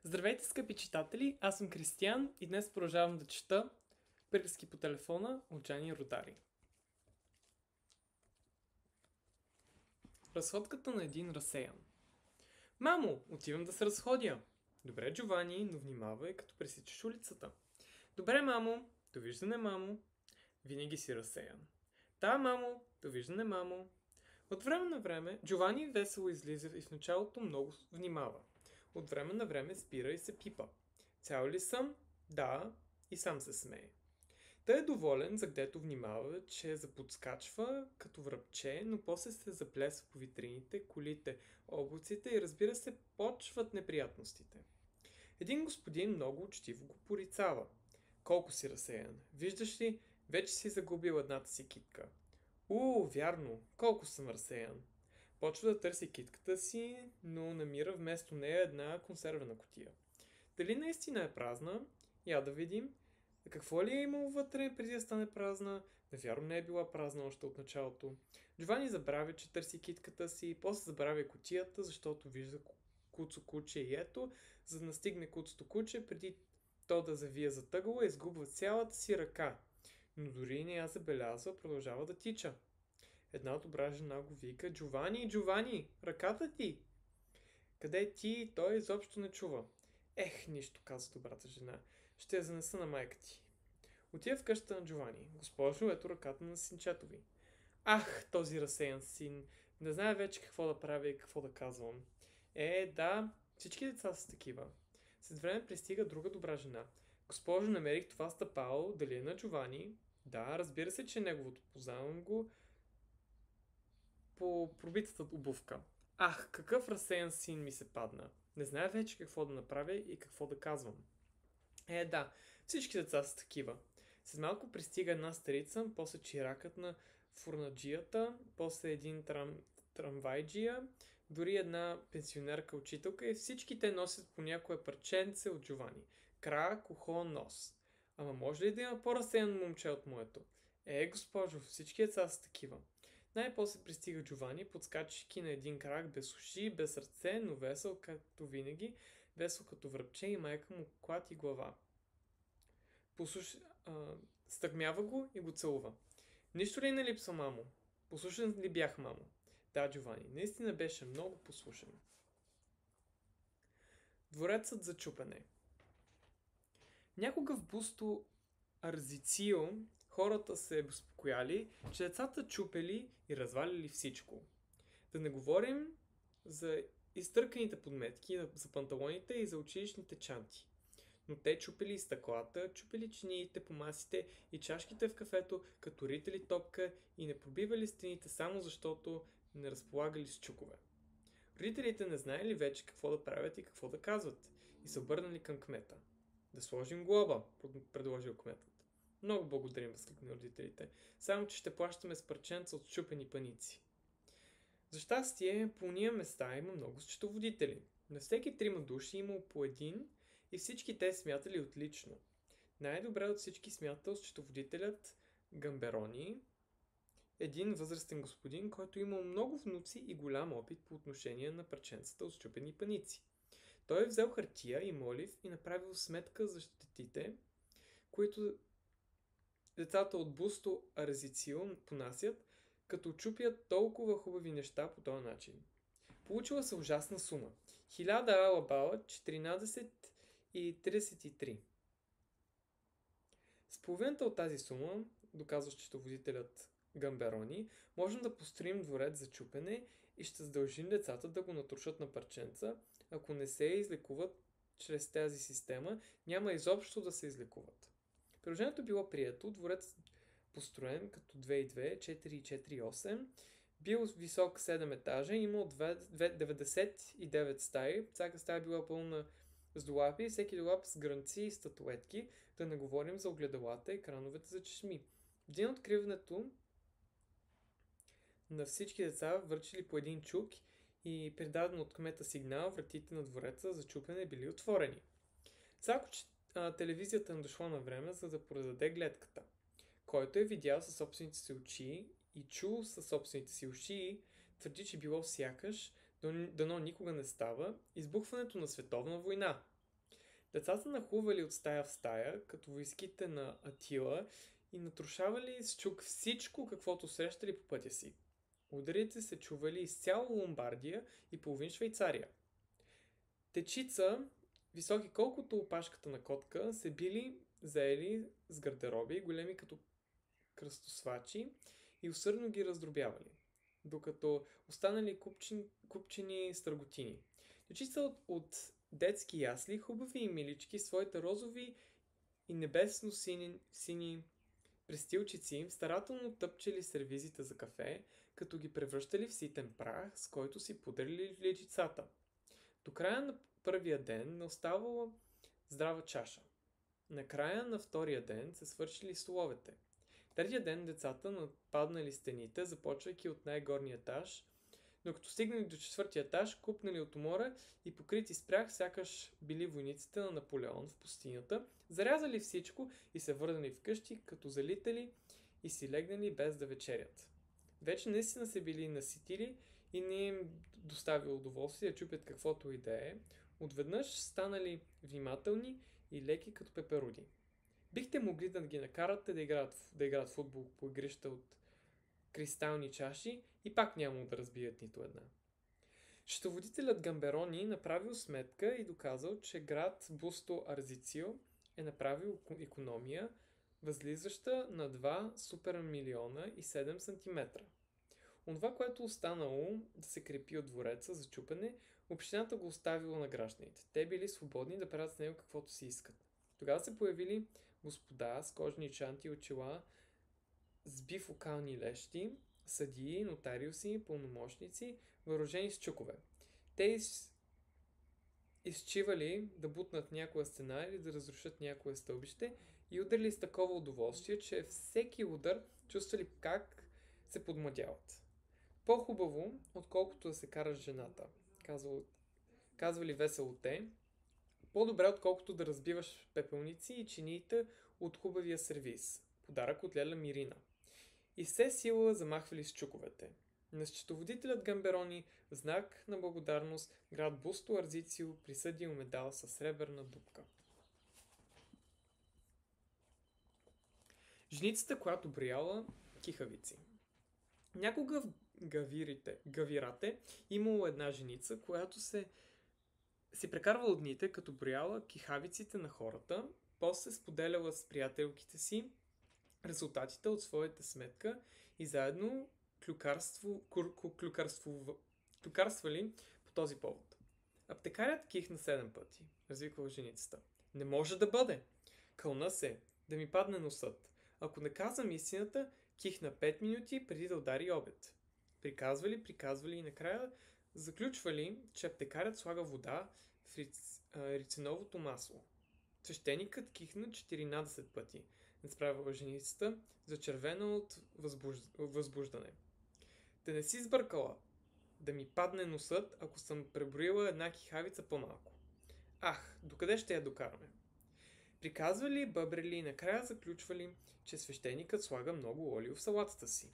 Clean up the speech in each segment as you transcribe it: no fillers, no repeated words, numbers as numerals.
Здравейте, скъпи читатели! Аз съм Кристиян и днес продължавам да чета Приказки по телефона от Джани Родари. Разходката на един разсеян. Мамо, отивам да се разходя. Добре, Джовани, но внимавай, като пресичаш улицата. Добре, мамо. Довиждане, мамо. Винаги си разсеян. Да, мамо. Довиждане, мамо. От време на време Джовани весело излиза и в началото много внимава. От време на време спира и се пипа. Цял ли съм? Да. И сам се смее. Той е доволен, за гдето внимава, че заподскачва като връбче, но после се заплесва по витрините, колите, облаците и разбира се, почват неприятностите. Един господин много учтиво го порицава. Колко си разсеян. Виждаш ли, вече си загубил едната си китка. Вярно, колко съм разсеян. Почва да търси китката си, но намира вместо нея една консервена кутия. Дали наистина е празна? Я да видим. Какво ли е имало вътре преди да стане празна? Навярно не е била празна още от началото. Джовани забравя, че търси китката си, после забравя кутията, защото вижда куцо куче и ето, за да настигне куцото куче, преди то да завие затъгало, изгубва цялата си ръка. Но дори не я забелязва, продължава да тича. Една добра жена го вика: Джовани, Джовани, ръката ти! Къде е ти? Той изобщо не чува. Нищо, каза добрата жена. Ще я занеса на майка ти. Отива в къщата на Джовани. Госпожо, ето ръката на синчето ви. Този разсеян син. Не знае вече какво да правя и какво да казвам. Да, всички деца са такива. След време пристига друга добра жена. Госпожо, намерих това стъпало. Дали е на Джовани? Да, разбира се, че е неговото. Познавам го по пробитата обувка. Какъв разсеян син ми се падна. Не знае вече какво да направя и какво да казвам. Да, всички деца са такива. След малко пристига една старица, после чиракът на фурнаджията, после един трамвайджия, дори една пенсионерка учителка и всички те носят по някое парченце от Джовани. Крак, ухо, нос. Ама може ли да има по-разсеяно момче от моето? Госпожо, всички деца са такива. Най-после пристига Джовани, подскачайки на един крак, без уши, без ръце, но весел, както винаги, весел като връбче и майка му клати глава. Стъгмява го и го целува. Нищо ли не липсва, мамо? Послушен ли бях, мамо? Да, Джовани, наистина беше много послушен. Дворецът за чупене. Някога в Бусто Арзицио хората се безпокояли, че децата чупели и развалили всичко. Да не говорим за изтърканите подметки, за панталоните и за училищните чанти. Но те чупили и стъклата, чупили чиниите по масите и чашките в кафето, като рители топка и не пробивали стените само защото не разполагали с чукове. Родителите не знаели вече какво да правят и какво да казват и се обърнали към кмета. Да сложим глоба, предложил кметът. Много благодарим, възкликна родителите. Само, че ще плащаме с парченца от счупени паници. За щастие, по уния места има много счетоводители. На всеки 3 души имало по един и всички те смятали отлично. Най-добре от всички смятал счетоводителят Гамберони, един възрастен господин, който имал много внуци и голям опит по отношение на парченцата от счупени паници. Той взел хартия и молив и направил сметка за щетите, които децата от Бусто Арзицио понасят, като чупят толкова хубави неща по този начин. Получила се ужасна сума. 1000 алабала, 14,33. С половината от тази сума, доказва счетоводителят Гамберони, можем да построим дворец за чупене и ще задължим децата да го натрушат на парченца. Ако не се излекуват чрез тази система, няма изобщо да се излекуват. Предложението било прието, дворец построен като 2 и 2, 4 и 4 и 8, бил висок 7 етажа, имал 99 стаи, всяка стая била пълна с долапи, всеки долап с грънци и статуетки, да не говорим за огледалата и крановете за чешми. В ден откриването на всички деца върчили по един чук и предаден от кмета сигнал, вратите на двореца за чупене били отворени. Само, че телевизията не дошла на време, за да продаде гледката. Който е видял със собствените си очи и чул със собствените си уши, твърди, че било сякаш, дано никога не става, избухването на световна война. Децата нахлували от стая в стая, като войските на Атила, и натрушавали с чук всичко, каквото срещали по пътя си. Ударите се чували из цяла Ломбардия и половин Швейцария. Течица, високи колкото опашката на котка, се били заели с гардероби, големи като кръстосвачи, и усърдно ги раздробявали, докато останали купчени стърготини. Дечица от детски ясли, хубави и милички, своите розови и небесно сини престилчици старателно тъпчели сервизите за кафе, като ги превръщали в ситен прах, с който си пудрили личицата. До края на първия ден не оставала здрава чаша. Накрая на втория ден се свършили столовете. Третия ден децата нападнали стените, започвайки от най-горния етаж, докато стигнали до четвъртия етаж, купнали от умора и покрити с прах, сякаш били войниците на Наполеон в пустинята, зарязали всичко и се върнали вкъщи, като залитали и си легнали без да вечерят. Вече наистина се били наситили и не им доставило удоволствие да чупят каквото и да е. Отведнъж станали внимателни и леки като пеперуди. Бихте могли да ги накарате да играят футбол по игрища от кристални чаши и пак няма да разбият нито една. Счетоводителят Гамберони направил сметка и доказал, че град Бусто Арзицио е направил икономия, възлизаща на 2 супер милиона и 7 сантиметра. Онова, което останало да се крепи от двореца за чупене, общината го оставила на гражданите. Те били свободни да правят с него каквото си искат. Тогава се появили господа с кожни чанти и очила, с бифокални лещи, съдии, нотариуси, пълномощници, въоръжени с чукове. Те изчивали да бутнат някоя стена или да разрушат някое стълбище и ударили с такова удоволствие, че всеки удар чувствали как се подмладяват. По-хубаво, отколкото да се караш жената, казвали весело те, по-добре, отколкото да разбиваш пепелници и чиниите от хубавия сервиз. Подарък от Леля Мирина. И все сила замахвали с чуковете. На счетоводителят Гамберони, в знак на благодарност, град Бусто Арзицио присъдил медал със сребърна дупка. Женицата, която брояла кихавици. Някога в Гавирате имало една женица, която си прекарвала дните, като брояла кихавиците на хората, после споделяла с приятелките си резултатите от своята сметка и заедно клюкарствали по този повод. Аптекарят кихна 7 пъти, развиквала женицата. Не може да бъде! Кълна се, да ми падне носът. Ако не казвам истината, кихна 5 минути преди да удари обед. Приказвали и накрая заключвали, че аптекарят слага вода в рициновото масло. Свещеникът кихна 14 пъти, не справила женицата, зачервена от възбуждане. Да не си сбъркала, да ми падне носът, ако съм преброила една кихавица по-малко. Ах, докъде ще я докараме? Приказвали, бъбрели и накрая заключвали, че свещеникът слага много олио в салатата си.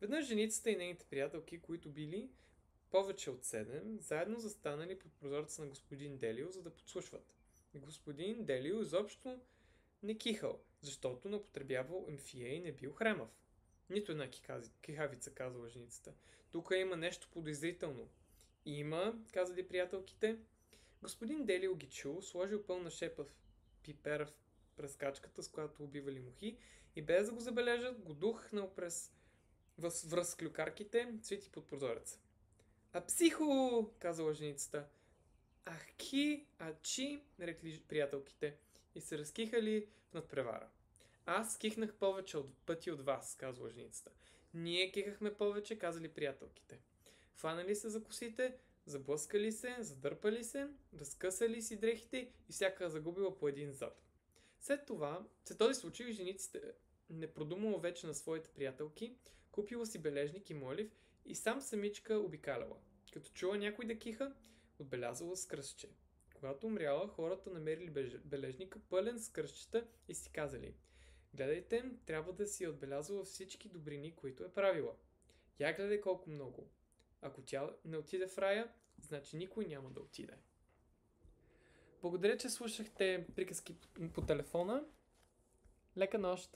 Веднъж женицата и нейните приятелки, които били повече от 7, заедно застанали под прозореца на господин Делио, за да подслушват. Господин Делио изобщо не кихал, защото не употребявал емфия и не бил хремав. Нито една кихавица, казала женицата. Тук има нещо подозрително. Има, казали приятелките. Господин Делио ги чул, сложил пълна шепа в пипера в пръскачката, с която убивали мухи, и без да го забележат, го духнал през връз клюкарките, цвити под прозореца. А психо, казала женицата. Ах, чи, нарекли приятелките и се разкихали в надпревара. Аз кихнах повече пъти от вас, казала женицата. Ние кихахме повече, казали приятелките. Фанали се за косите, заблъскали се, задърпали се, разкъсали си дрехите и всяка загубила по един зъб. След този случай жениците не продумала вече на своите приятелки, купила си бележник и молив и самичка обикаляла. Като чула някой да киха, отбелязала с кръстче. Когато умряла, хората намерили бележника пълен с кръстчета и си казали: гледайте, трябва да си отбелязала всички добрини, които е правила. Я гледай колко много. Ако тя не отиде в рая, значи никой няма да отиде. Благодаря, че слушахте приказки по телефона. Лека нощ!